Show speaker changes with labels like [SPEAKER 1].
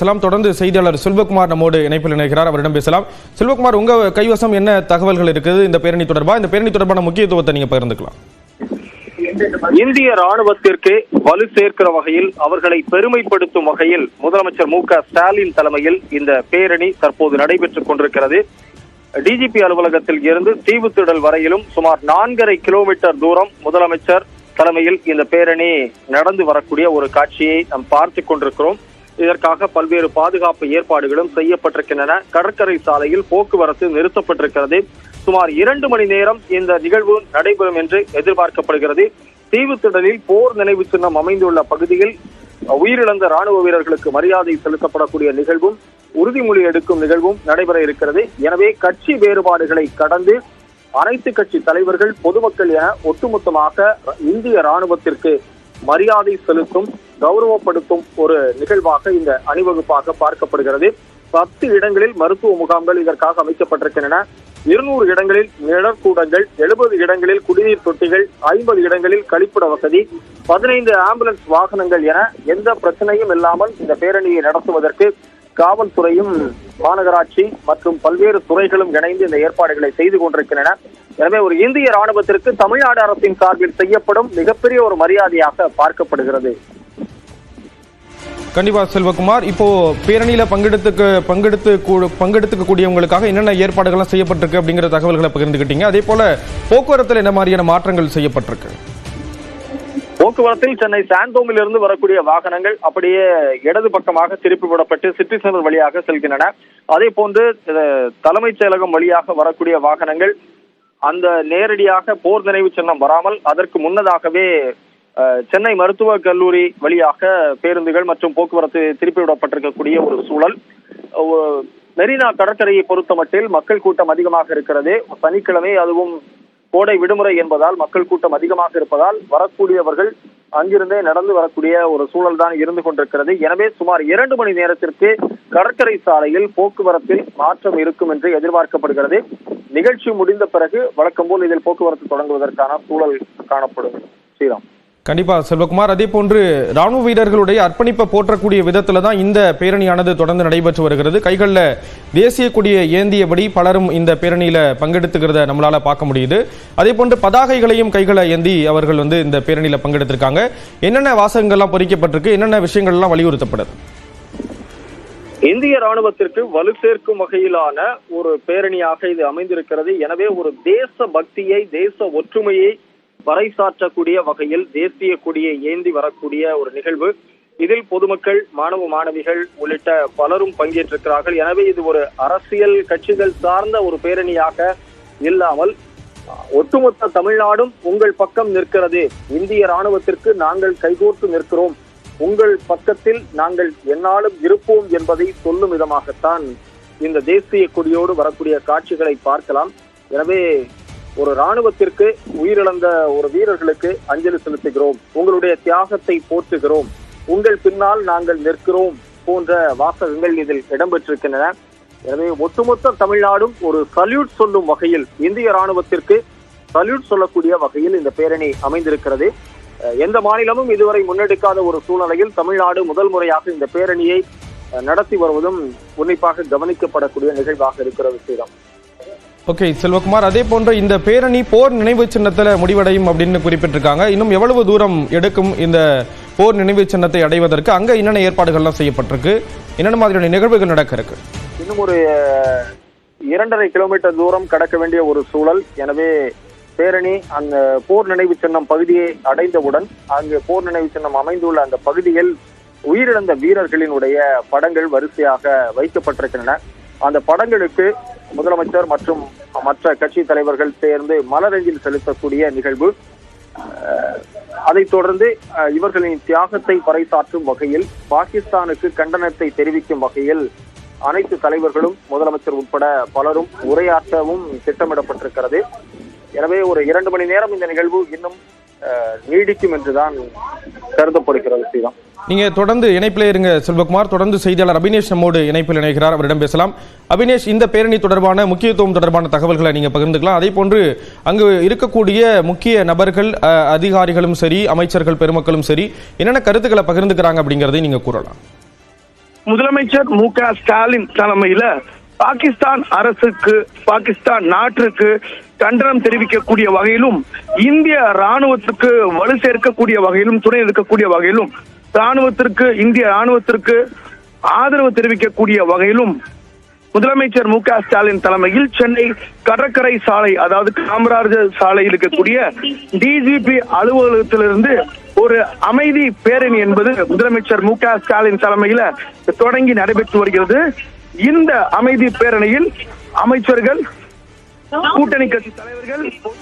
[SPEAKER 1] தொடர்ந்து செய்தியாளர் செல்வகுமார் நம்மோடு இணைப்பில் இணைகிறார். அவரிடம் பேசலாம். செல்வகுமார், உங்க கைவசம் என்ன தகவல்கள் இருக்குது இந்த பேரணி தொடர்பாக? இந்த பேரணி தொடர்பான முக்கியத்துவத்தை நீங்க பகிர்ந்துக்கலாம்.
[SPEAKER 2] இந்திய ராணுவத்திற்கு வலு சேர்க்கிற வகையில், அவர்களை பெருமைப்படுத்தும் வகையில் முதலமைச்சர் மு.க. ஸ்டாலின் தலைமையில் இந்த பேரணி தற்போது நடைபெற்றுக் கொண்டிருக்கிறது. டிஜிபி அலுவலகத்தில் இருந்து தீவுத்திடல் வரையிலும் சுமார் 4.5 கிலோமீட்டர் தூரம் முதலமைச்சர் தலைமையில் இந்த பேரணி நடந்து வரக்கூடிய ஒரு காட்சியை நாம் பார்த்துக் கொண்டிருக்கிறோம். இதற்காக பல்வேறு பாதுகாப்பு ஏற்பாடுகளும் செய்யப்பட்டிருக்கின்றன. கடற்கரை சாலையில் போக்குவரத்து நிறுத்தப்பட்டிருக்கிறது. சுமார் 2 மணி நேரம் இந்த நிகழ்வு நடைபெறும் என்று எதிர்பார்க்கப்படுகிறது. தீவுத்திடலில் போர் நினைவு சின்னம் அமைந்துள்ள பகுதியில் உயிரிழந்த ராணுவ வீரர்களுக்கு மரியாதை செலுத்தப்படக்கூடிய நிகழ்வும் உறுதிமொழி எடுக்கும் நிகழ்வும் நடைபெற இருக்கிறது. எனவே கட்சி வேறுபாடுகளை கடந்து அனைத்து கட்சி தலைவர்கள், பொதுமக்கள் என ஒட்டுமொத்தமாக இந்திய ராணுவத்திற்கு மரியாதை செலுத்தும், கௌரவப்படுத்தும் ஒரு நிகழ்வாக இந்த அணிவகுப்பாக பார்க்கப்படுகிறது. 10 இடங்களில் மருத்துவ முகாம்கள் இதற்காக அமைக்கப்பட்டிருக்கின்றன. 200 இடங்களில் நிழற்கூடங்கள், 70 இடங்களில் குடிநீர் தொட்டிகள், 50 இடங்களில் கழிப்பிட வசதி, 15 ஆம்புலன்ஸ் வாகனங்கள் என எந்த பிரச்சனையும் இல்லாமல் இந்த பேரணியை நடத்துவதற்கு காவல்துறையும் மாநகராட்சி மற்றும் பல்வேறு துறைகளும் இணைந்து இந்த ஏற்பாடுகளை செய்து கொண்டிருக்கின்றன. எனவே ஒரு இந்திய ராணுவத்திற்கு தமிழ்நாடு அரசின் சார்பில் செய்யப்படும் மிகப்பெரிய ஒரு மரியாதையாக பார்க்கப்படுகிறது.
[SPEAKER 1] கண்டிப்பா செல்வகுமார், இப்போ பேரணியில பங்கெடுத்துக்கூடியவங்களுக்காக என்னென்ன ஏற்பாடுகள்லாம் செய்யப்பட்டிருக்கு அப்படிங்கிற தகவல்களை பகிர்ந்துக்கிட்டீங்க. அதே போல போக்குவரத்தில் என்ன மாதிரியான மாற்றங்கள் செய்யப்பட்டிருக்கு?
[SPEAKER 2] போக்குவரத்தில் சென்னை சாந்தோமில் இருந்து வரக்கூடிய வாகனங்கள் அப்படியே இடது பக்கமாக திருப்பி விடப்பட்டு சிட்டி சென்டர் வழியாக செல்கின்றன. அதே போன்று தலைமைச் செயலகம் வழியாக வரக்கூடிய வாகனங்கள் அந்த நேரடியாக போர் நினைவு சின்னம் வராமல் அதற்கு முன்னதாகவே சென்னை மருத்துவக் கல்லூரி வழியாக பேருந்துகள் மற்றும் போக்குவரத்து திருப்பி விடப்பட்டிருக்கக்கூடிய ஒரு சூழல். மெரினா கடற்கரையை பொறுத்த மட்டில் மக்கள் கூட்டம் அதிகமாக இருக்கிறது. சனிக்கிழமை, அதுவும் கோடை விடுமுறை என்பதால் மக்கள் கூட்டம் அதிகமாக இருப்பதால் வரக்கூடியவர்கள் அங்கிருந்தே நடந்து வரக்கூடிய ஒரு சூழல் தான் இருந்து கொண்டிருக்கிறது. எனவே சுமார் 2 மணி நேரத்திற்கு கடற்கரை சாலையில் போக்குவரத்தில் மாற்றம் இருக்கும் என்று எதிர்பார்க்கப்படுகிறது. நிகழ்ச்சி முடிந்த பிறகு வழக்கம் போல் இதில் போக்குவரத்து தொடங்குவதற்கான சூழல் காணப்படும். ஸ்ரீராம்.
[SPEAKER 1] கண்டிப்பா செல்வகுமார், அதே போன்று ராணுவ வீரர்களுடைய அர்ப்பணிப்பை போற்றக்கூடிய விதத்துல தான் இந்த பேரணியானது தொடர்ந்து நடைபெற்று வருகிறது. கைகளில் தேசிய கொடியை ஏந்தியபடி பலரும் இந்த பேரணியில பங்கெடுத்துக்கிறத நம்மளால பார்க்க முடியுது. அதே போன்று பதாகைகளையும் கைகளை ஏந்தி அவர்கள் இந்த பேரணியில பங்கெடுத்திருக்காங்க. என்னென்ன வாசகங்கள்லாம் பொறிக்கப்பட்டிருக்கு, என்னென்ன விஷயங்கள்லாம் வலியுறுத்தப்படுது?
[SPEAKER 2] இந்திய ராணுவத்திற்கு வலு சேர்க்கும் வகையிலான ஒரு பேரணியாக இது அமைந்திருக்கிறது. எனவே ஒரு தேச பக்தியை, தேச ஒற்றுமையை பறைசாற்றக்கூடிய வகையில் தேசிய கொடியை ஏந்தி வரக்கூடிய ஒரு நிகழ்வு. இதில் பொதுமக்கள், மாணவ மாணவிகள் உள்ளிட்ட பலரும் பங்கேற்றிருக்கிறார்கள். எனவே இது ஒரு அரசியல் கட்சிகள் சார்ந்த ஒரு பேரணியாக இல்லாமல் ஒட்டுமொத்த தமிழ்நாடும் உங்கள் பக்கம் நிற்கிறது, இந்திய ராணுவத்திற்கு நாங்கள் கைகோர்த்து நிற்கிறோம், உங்கள் பக்கத்தில் நாங்கள் எந்நாளும் இருப்போம் என்பதை சொல்லும் விதமாகத்தான் இந்த தேசிய கொடியோடு வரக்கூடிய காட்சிகளை பார்க்கலாம். எனவே ஒரு ராணுவத்திற்கு உயிரிழந்த ஒரு வீரர்களுக்கு அஞ்சலி செலுத்துகிறோம், உங்களுடைய தியாகத்தை போற்றுகிறோம், உங்கள் பின்னால் நாங்கள் நிற்கிறோம் போன்ற வாசகங்கள் இதில் இடம்பெற்றிருக்கின்றன. எனவே ஒட்டுமொத்த தமிழ்நாடும் ஒரு சல்யூட் சொல்லும் வகையில், இந்திய ராணுவத்திற்கு சல்யூட் சொல்லக்கூடிய வகையில் இந்த பேரணி அமைந்திருக்கிறது. எந்த மாநிலமும் இதுவரை முன்னெடுக்காத ஒரு சூழ்நிலையில் தமிழ்நாடு முதல் முறையாக இந்த பேரணியை நடத்தி வருவதும் உன்னிப்பாக கவனிக்கப்படக்கூடிய நிகழ்வாக இருக்கிறது. ஸ்ரீராம்.
[SPEAKER 1] ஓகே செல்வகுமார், அதே போன்ற இந்த பேரணி போர் நினைவு சின்னத்தில் முடிவடையும் அப்படின்னு குறிப்பிட்டிருக்காங்க. இன்னும் எவ்வளவு தூரம் எடுக்கும் இந்த போர் நினைவு சின்னத்தை அடைவதற்கு? அங்க என்னென்ன ஏற்பாடுகள்லாம் செய்யப்பட்டிருக்கு, என்னென்ன மாதிரியான நிகழ்வுகள் நடக்க இருக்கு?
[SPEAKER 2] இன்னும் ஒரு 2.5 கிலோமீட்டர் தூரம் கடக்க வேண்டிய ஒரு சூழல். எனவே பேரணி அந்த போர் நினைவு சின்னம் பகுதியை அடைந்தவுடன் அங்கு போர் நினைவு சின்னம் அமைந்துள்ள அந்த பகுதியில் உயிரிழந்த வீரர்களினுடைய படங்கள் வரிசையாக வைக்கப்பட்டிருக்கின்றன. அந்த படங்களுக்கு முதலமைச்சர் மற்றும் மற்ற கட்சி தலைவர்கள் சேர்ந்து மலரஞ்சலி செலுத்தக்கூடிய நிகழ்வு. அதைத் தொடர்ந்து இவர்களின் தியாகத்தை பறைசாற்றும் வகையில், பாகிஸ்தானுக்கு கண்டனத்தை தெரிவிக்கும் வகையில் அனைத்து தலைவர்களும் முதலமைச்சர் உட்பட பலரும் உரையாற்றவும் திட்டமிடப்பட்டிருக்கிறது. எனவே ஒரு 2 மணி நேரம் இந்த நிகழ்வு இன்னும் நீடிக்கும் என்றுதான் கருதப்படுகிறது. ஸ்ரீராம்,
[SPEAKER 1] நீங்க தொடர்ந்து இணைப்பில் இருங்க செல்வகுமார். தொடர்ந்து செய்தியாளர் அபினேஷ் நம்மோடு இணைப்பில் இணைகிறார், அவரிடம் பேசலாம். அபினேஷ், இந்த பேரணி தொடர்பான முக்கியத்துவம் தொடர்பான தகவல்களை நீங்க பகிர்ந்துக்கலாம். அதே போன்று அங்கு இருக்கக்கூடிய முக்கிய நபர்கள், அதிகாரிகளும் சரி, அமைச்சர்கள் பெருமக்களும் சரி, என்னென்ன கருத்துக்களை பகிர்ந்துக்கிறாங்க அப்படிங்கறதை நீங்க கூறலாம்.
[SPEAKER 3] முதலமைச்சர் மு.க. ஸ்டாலின் தலைமையில பாகிஸ்தான் அரசுக்கு, பாகிஸ்தான் நாட்டிற்கு கண்டனம் தெரிவிக்கக்கூடிய வகையிலும், இந்திய ராணுவத்துக்கு வலு சேர்க்கக்கூடிய வகையிலும், துணை இருக்கக்கூடிய வகையிலும், இந்திய ராணுவத்திற்கு ஆதரவு தெரிவிக்கக்கூடிய வகையிலும் முதலமைச்சர் மு.க. ஸ்டாலின் தலைமையில் சென்னை கடற்கரை சாலை, அதாவது காமராஜர் சாலையில் இருக்கக்கூடிய டிஜிபி அலுவலகத்திலிருந்து ஒரு அமைதி பேரணி என்பது முதலமைச்சர் மு.க. ஸ்டாலின் தலைமையில தொடங்கி நடைபெற்று வருகிறது. இந்த அமைதி பேரணியில் அமைச்சர்கள், கூட்டணி கட்சி தலைவர்கள்